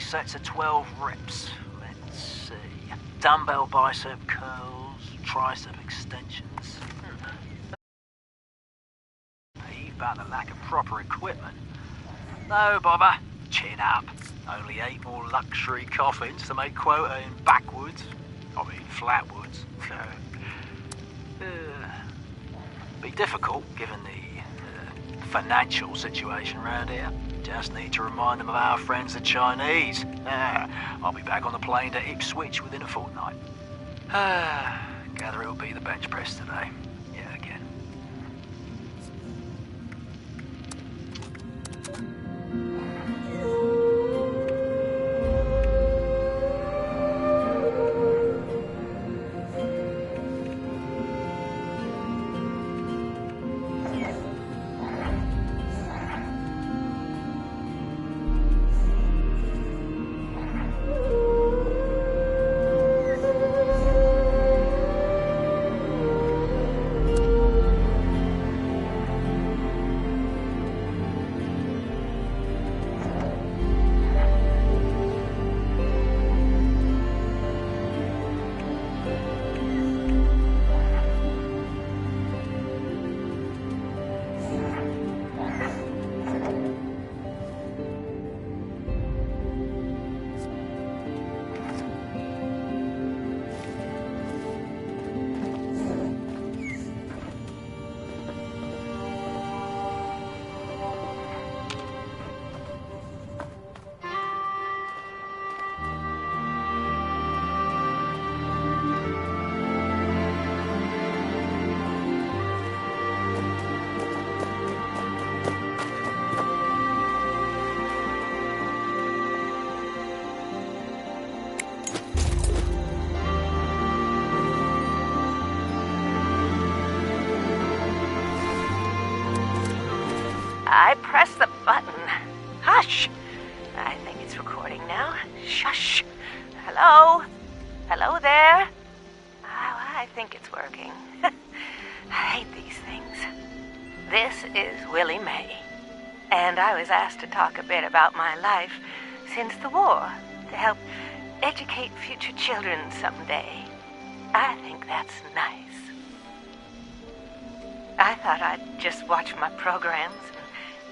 sets of 12 reps. Let's see. Dumbbell bicep curls, tricep extensions. Peeved about the lack of proper equipment. No bother. Chin up. Only 8 more luxury coffins to make quota in backwoods. I mean, flatwoods. Be difficult, given the financial situation around here. Just need to remind them of our friends the Chinese. I'll be back on the plane to Ipswich within a fortnight. Gather it'll be the bench press today. Yeah, again. I pressed the button. Hush! I think it's recording now. Shush! Hello? Hello there? I think it's working. I hate these things. This is Willie Mae, and I was asked to talk a bit about my life since the war, to help educate future children someday. I think that's nice. I thought I'd just watch my programs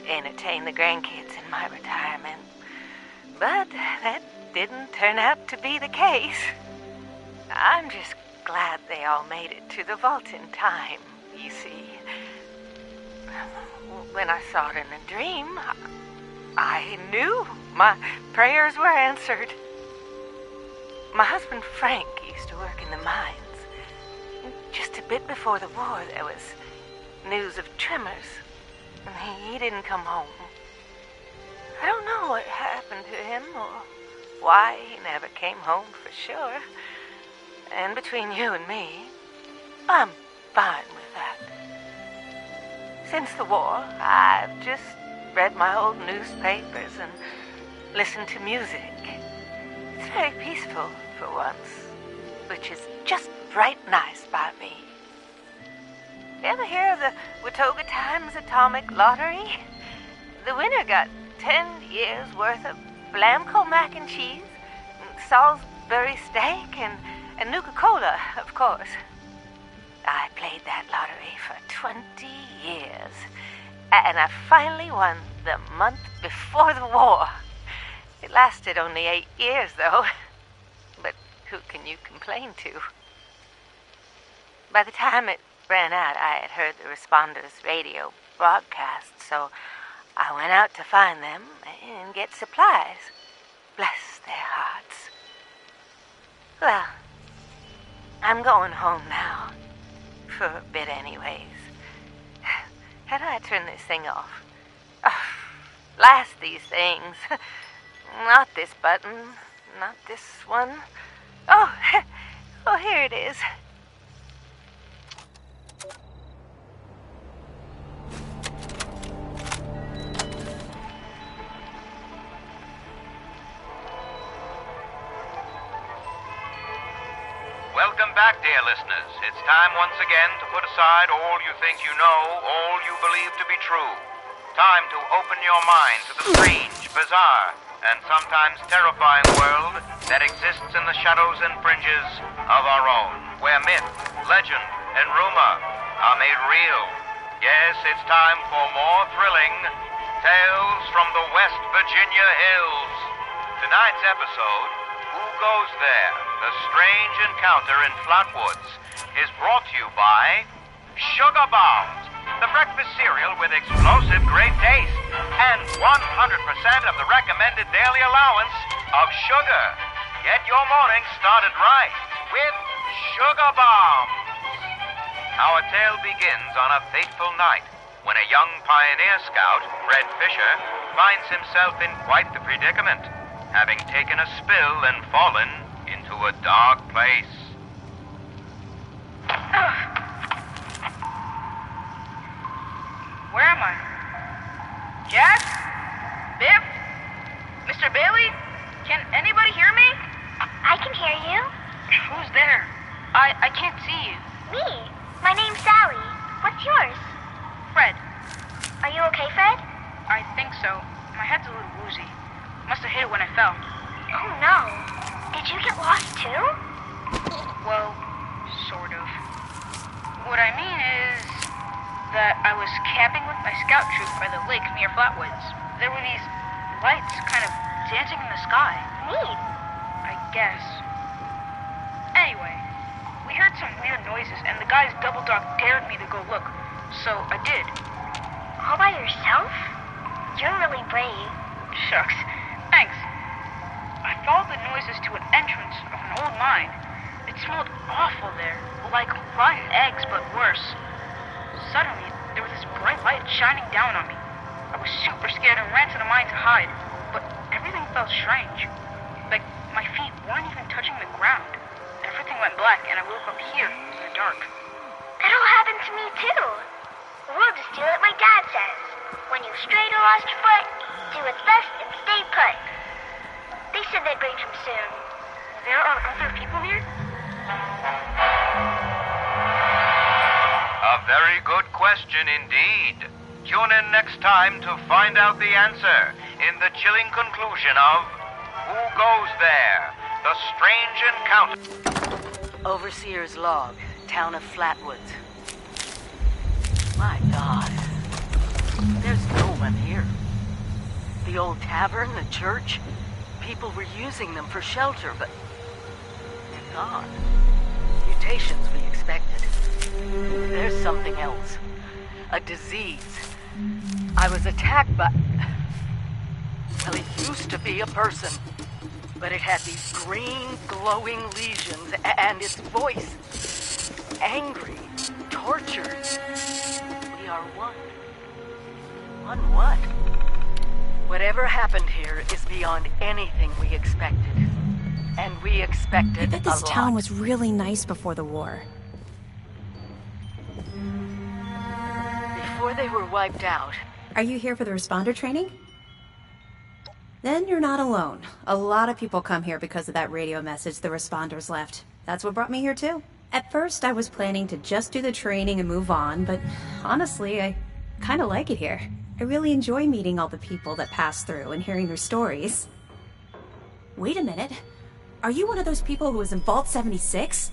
and entertain the grandkids in my retirement. But that didn't turn out to be the case. I'm just glad they all made it to the vault in time, you see. When I saw it in a dream, I knew my prayers were answered. My husband Frank used to work in the mines. Just a bit before the war, there was news of tremors, and he didn't come home. I don't know what happened to him or why he never came home for sure. And between you and me, I'm fine with that. Since the war, I've just read my old newspapers and listened to music. It's very peaceful for once, which is just right nice by me. You ever hear of the Watauga Times Atomic Lottery? The winner got 10 years worth of Blamco mac and cheese, and Salisbury steak, and Nuka-Cola, of course. I played that lottery for 20 years, and I finally won the month before the war. It lasted only 8 years, though. But who can you complain to? By the time it ran out, I had heard the responders' radio broadcast, so I went out to find them and get supplies. Bless their hearts. Well, I'm going home now. For a bit anyways. How do I turn this thing off? Oh, blast these things. Not this button. Not this one. Oh, oh, here it is. Welcome back, dear listeners. It's time once again to put aside all you think you know, all you believe to be true. Time to open your mind to the strange, bizarre, and sometimes terrifying world that exists in the shadows and fringes of our own, where myth, legend, and rumor are made real. Yes, it's time for more thrilling tales from the West Virginia hills. Tonight's episode, Who Goes There? The Strange Encounter in Flatwoods, is brought to you by Sugar Bombs, the breakfast cereal with explosive great taste and 100% of the recommended daily allowance of sugar. Get your morning started right with Sugar Bombs. Our tale begins on a fateful night when a young pioneer scout, Fred Fisher, finds himself in quite the predicament, having taken a spill and fallen into a dark place. Where am I? Jack? Biff? Mr. Bailey? Can anybody hear me? I can hear you. Who's there? I can't see you. Me. My name's Sally. What's yours? Fred. Are you okay, Fred? I think so. My head's a little woozy. Must have hit it when I fell. Oh, no. Did you get lost, too? Well, sort of. What I mean is that I was camping with my scout troop by the lake near Flatwoods. There were these lights kind of dancing in the sky. Neat. I guess. Anyway, we heard some weird noises, and the guy's double dog dared me to go look. So I did. All by yourself? You're really brave. Shucks. Thanks. I followed the noises to an entrance of an old mine. It smelled awful there, like rotten eggs, but worse. Suddenly, there was this bright light shining down on me. I was super scared and ran to the mine to hide, but everything felt strange. Like my feet weren't even touching the ground. Everything went black, and I woke up here in the dark. That all happened to me, too. We'll just do what my dad says. When you've strayed or lost your foot, do what's best and stay put. They said they'd bring him soon. There are other people here? A very good question indeed. Tune in next time to find out the answer in the chilling conclusion of Who Goes There? The Strange Encounter. Overseer's log, town of Flatwoods. My God. There's no one here. The old tavern, the church, people were using them for shelter, but they're gone. Mutations we expected. There's something else. A disease. I was attacked by... Well, it used to be a person. But it had these green, glowing lesions, and its voice. Angry. Tortured. We are one. One what? Whatever happened here is beyond anything we expected. And we expected I bet this a town lot. was really nice before the war. Before they were wiped out. Are you here for the responder training? Then you're not alone. A lot of people come here because of that radio message the responders left. That's what brought me here too. At first, I was planning to just do the training and move on, but honestly, I kind of like it here. I really enjoy meeting all the people that pass through and hearing their stories. Wait a minute. Are you one of those people who was in Vault 76?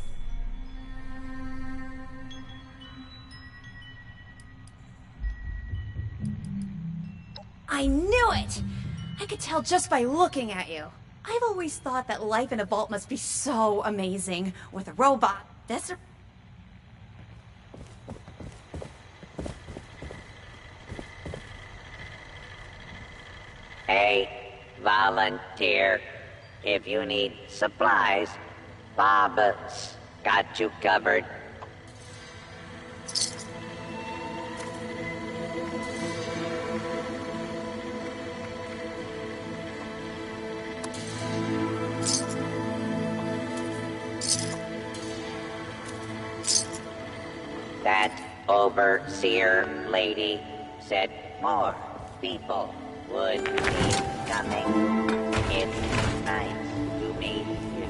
I knew it! I could tell just by looking at you. I've always thought that life in a vault must be so amazing, with a robot. That's a... Hey, volunteer. If you need supplies, Bob's got you covered. That overseer lady said more people would be coming. It's nice to meet you.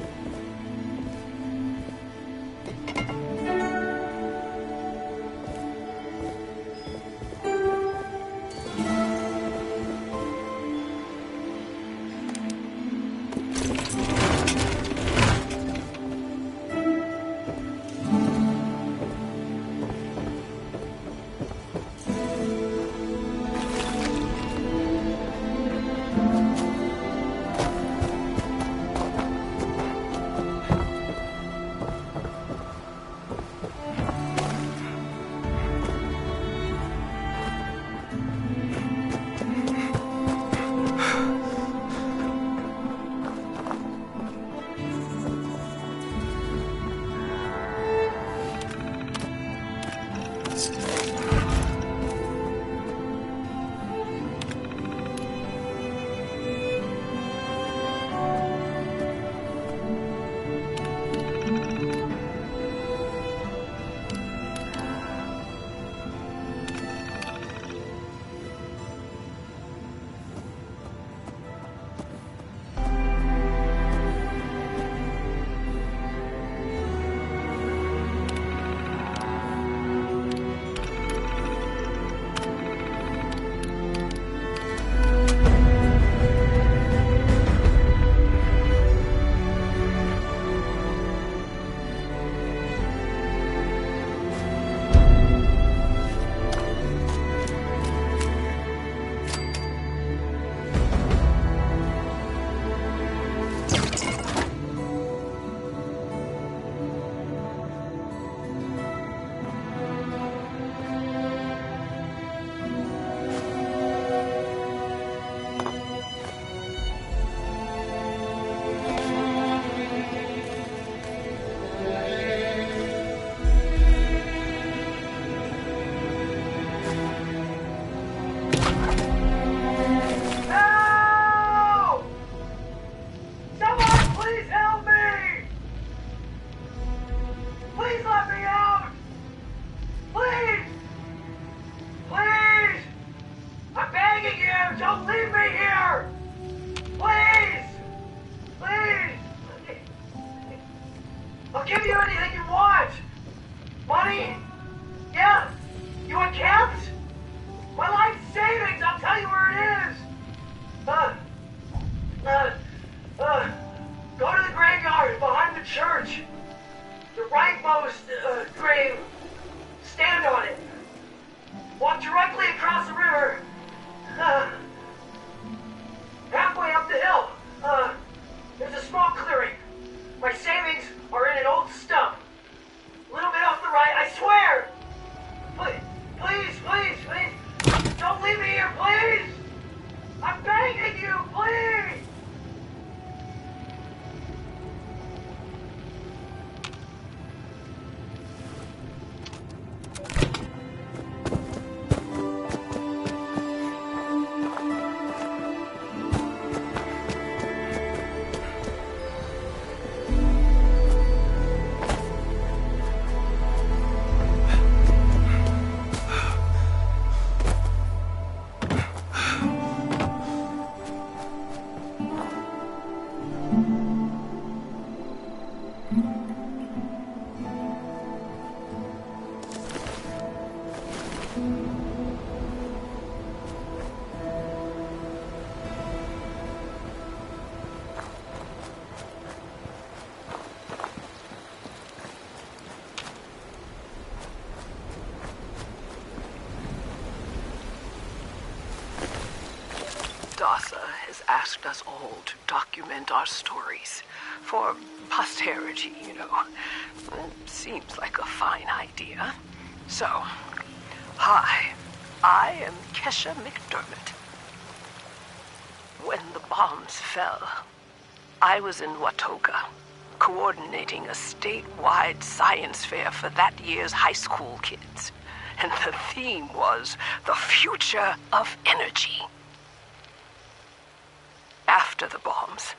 you anything you want. Money? Yeah. You want camps? My life savings, I'll tell you where it is. Go to the graveyard behind the church. The rightmost grave. Stand on it. Walk directly across the river. Halfway up the hill. There's a small clearing. My savings are in an old stump. A little bit off the right, I swear! Please, don't leave me here, please! I'm begging you, please! Dasa has asked us all to document our stories for posterity, you know. It seems like a fine idea. So, hi, I am Kesha McDermott. When the bombs fell, I was in Watoga, coordinating a statewide science fair for that year's high school kids. And the theme was the future of energy. After the bombs,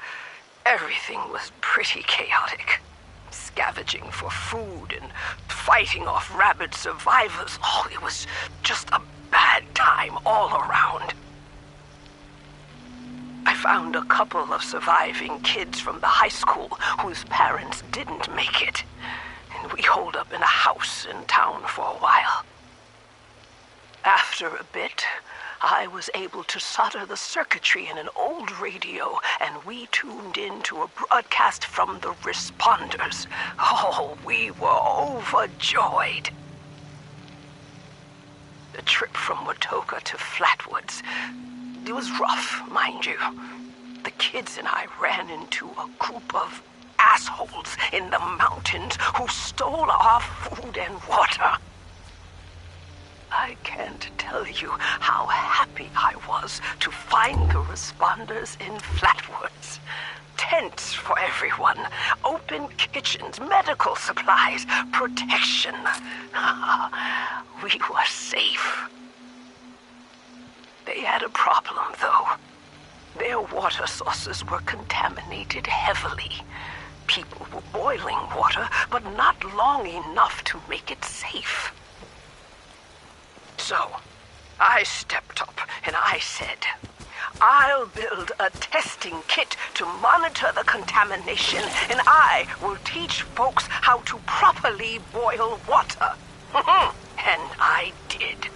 everything was pretty chaotic. Scavenging for food and fighting off rabid survivors. Oh, it was just a bad time all around. I found a couple of surviving kids from the high school whose parents didn't make it. And we holed up in a house in town for a while. After a bit, I was able to solder the circuitry in an old radio, and we tuned in to a broadcast from the responders. Oh, we were overjoyed. The trip from Watoga to Flatwoods, it was rough, mind you. The kids and I ran into a group of assholes in the mountains who stole our food and water. I can't tell you how happy I was to find the responders in Flatwoods. Tents for everyone, open kitchens, medical supplies, protection. We were safe. They had a problem, though. Their water sources were contaminated heavily. People were boiling water, but not long enough to make it safe. So, I stepped up and I said, I'll build a testing kit to monitor the contamination, and I will teach folks how to properly boil water. And I did.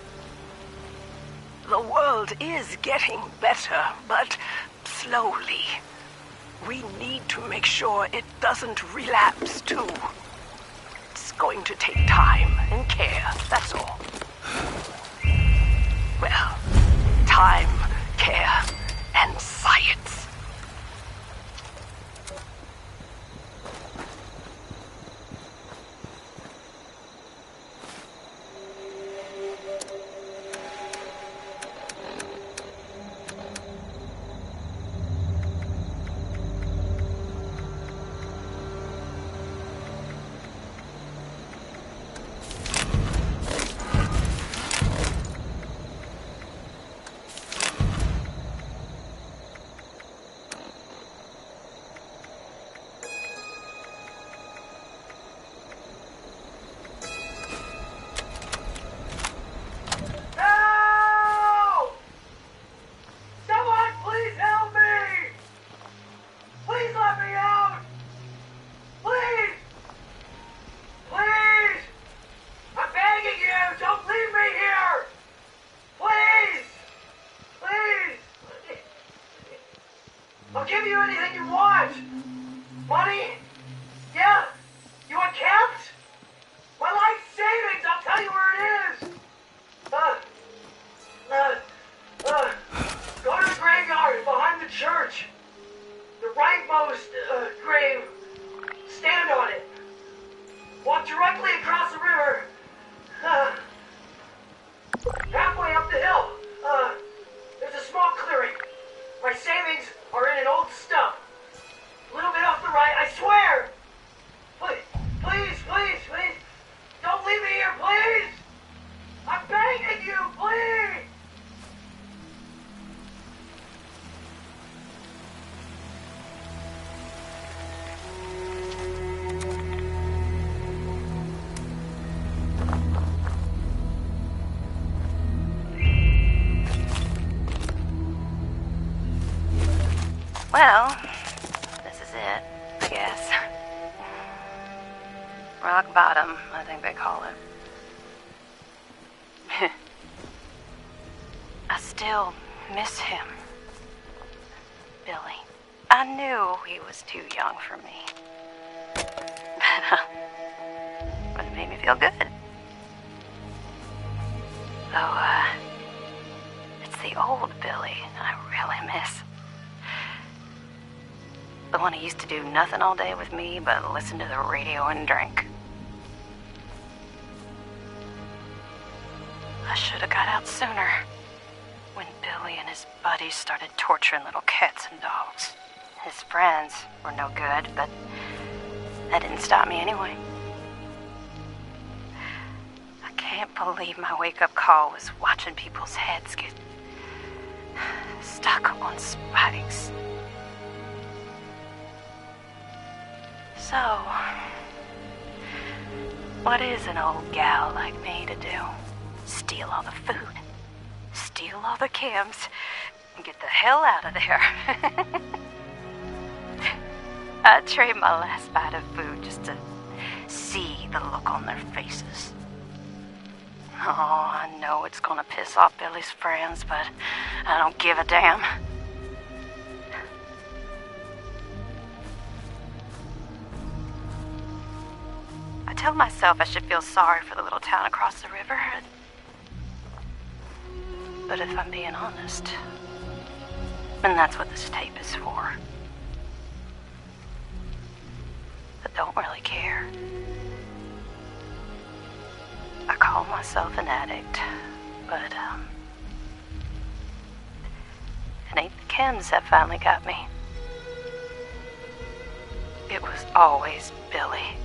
The world is getting better, but slowly. We need to make sure it doesn't relapse, too. It's going to take time and care, that's all. Well, time, care, and science. directly across the river. Halfway up the hill. There's a small clearing. My savings are in an old stump. A little bit off the right, I swear! Please, don't leave me here, please! I'm begging you, please! Well, this is it, I guess. Rock bottom, I think they call it. I still miss him. Billy. I knew he was too young for me. But it made me feel good. Though, it's the old Billy I really miss. The one who used to do nothing all day with me but listen to the radio and drink. I should have got out sooner. When Billy and his buddies started torturing little cats and dogs. His friends were no good, but that didn't stop me anyway. I can't believe my wake-up call was watching people's heads get stuck on spikes. So, what is an old gal like me to do? Steal all the food, steal all the chems, and get the hell out of there. I'd trade my last bite of food just to see the look on their faces. Oh, I know it's gonna piss off Billy's friends, but I don't give a damn. I tell myself I should feel sorry for the little town across the river. But if I'm being honest, and that's what this tape is for, I don't really care. I call myself an addict, but, it ain't the chems that finally got me. It was always Billy.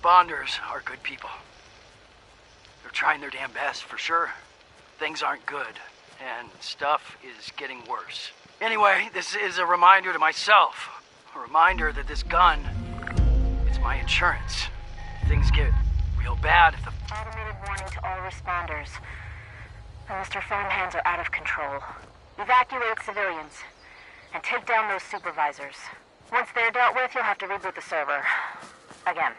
responders are good people. They're trying their damn best, for sure. Things aren't good, and stuff is getting worse. Anyway, this is a reminder to myself. A reminder that this gun, it's my insurance. Things get real bad if the... Automated warning to all responders. Mr. Farmhands are out of control. Evacuate civilians, and take down those supervisors. Once they're dealt with, you'll have to reboot the server. Again.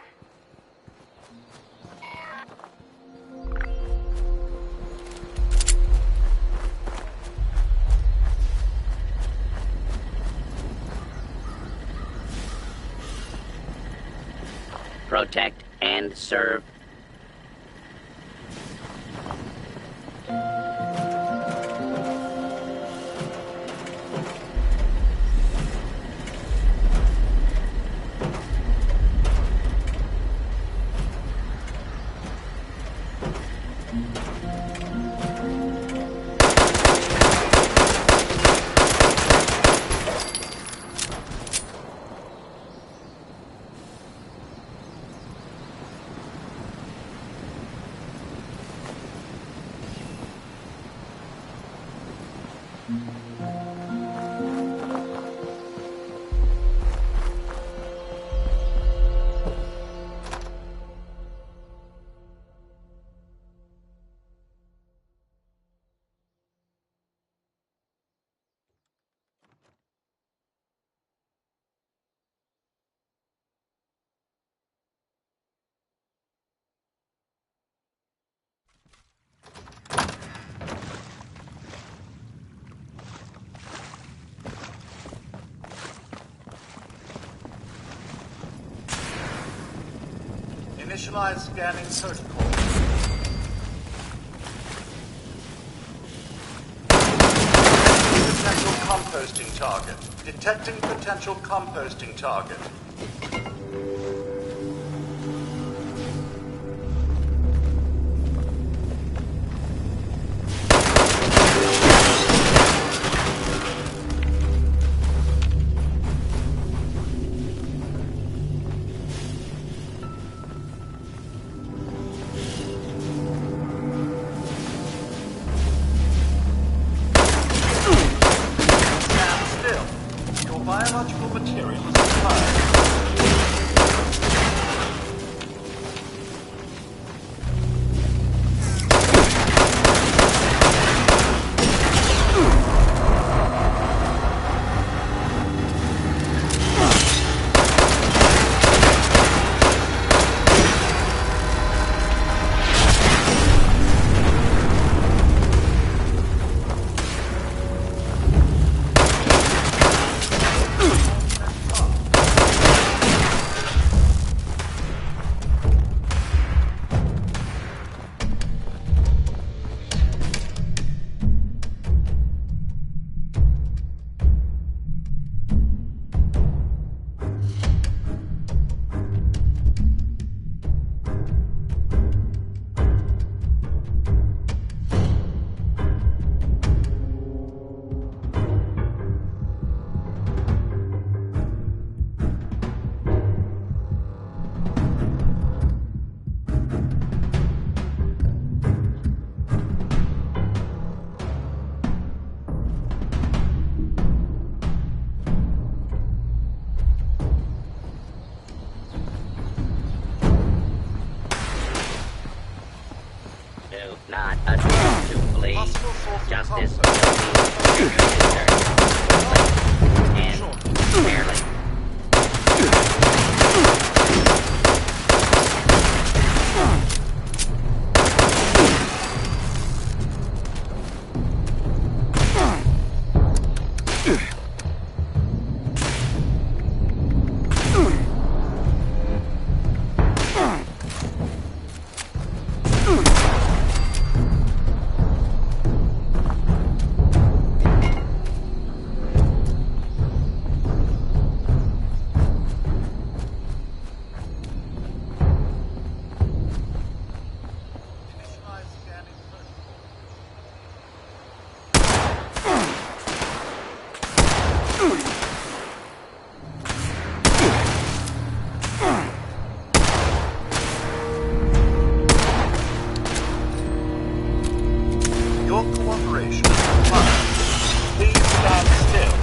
Protect and serve. Initialize scanning protocol. Potential composting target. Detecting potential composting target. Biological materials not attempt to flee. Justice will be and fairly. cooperation required. Please stand still.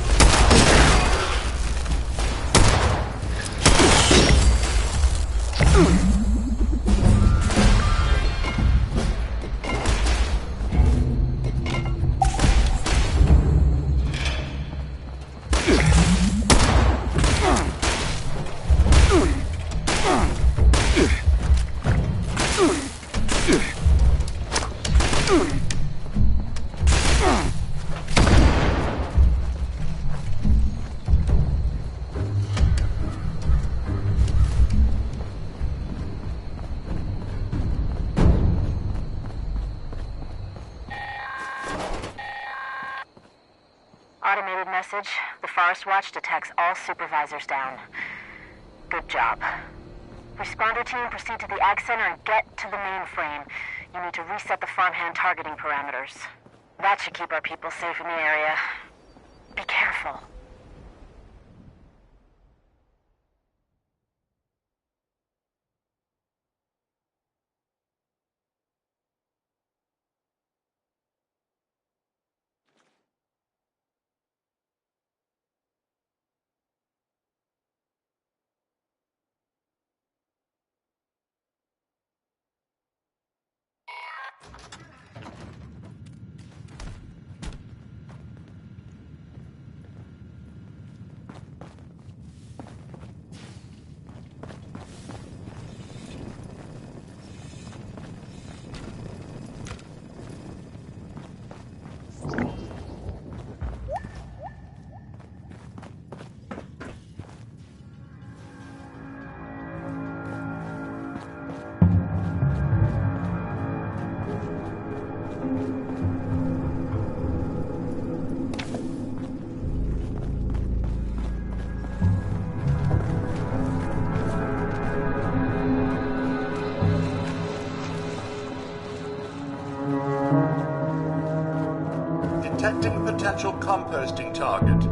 Automated message. The Forest Watch detects all supervisors down. Good job. Responder team, proceed to the Ag Center and get to the mainframe. You need to reset the farmhand targeting parameters. That should keep our people safe in the area. Be careful. Detecting potential composting target.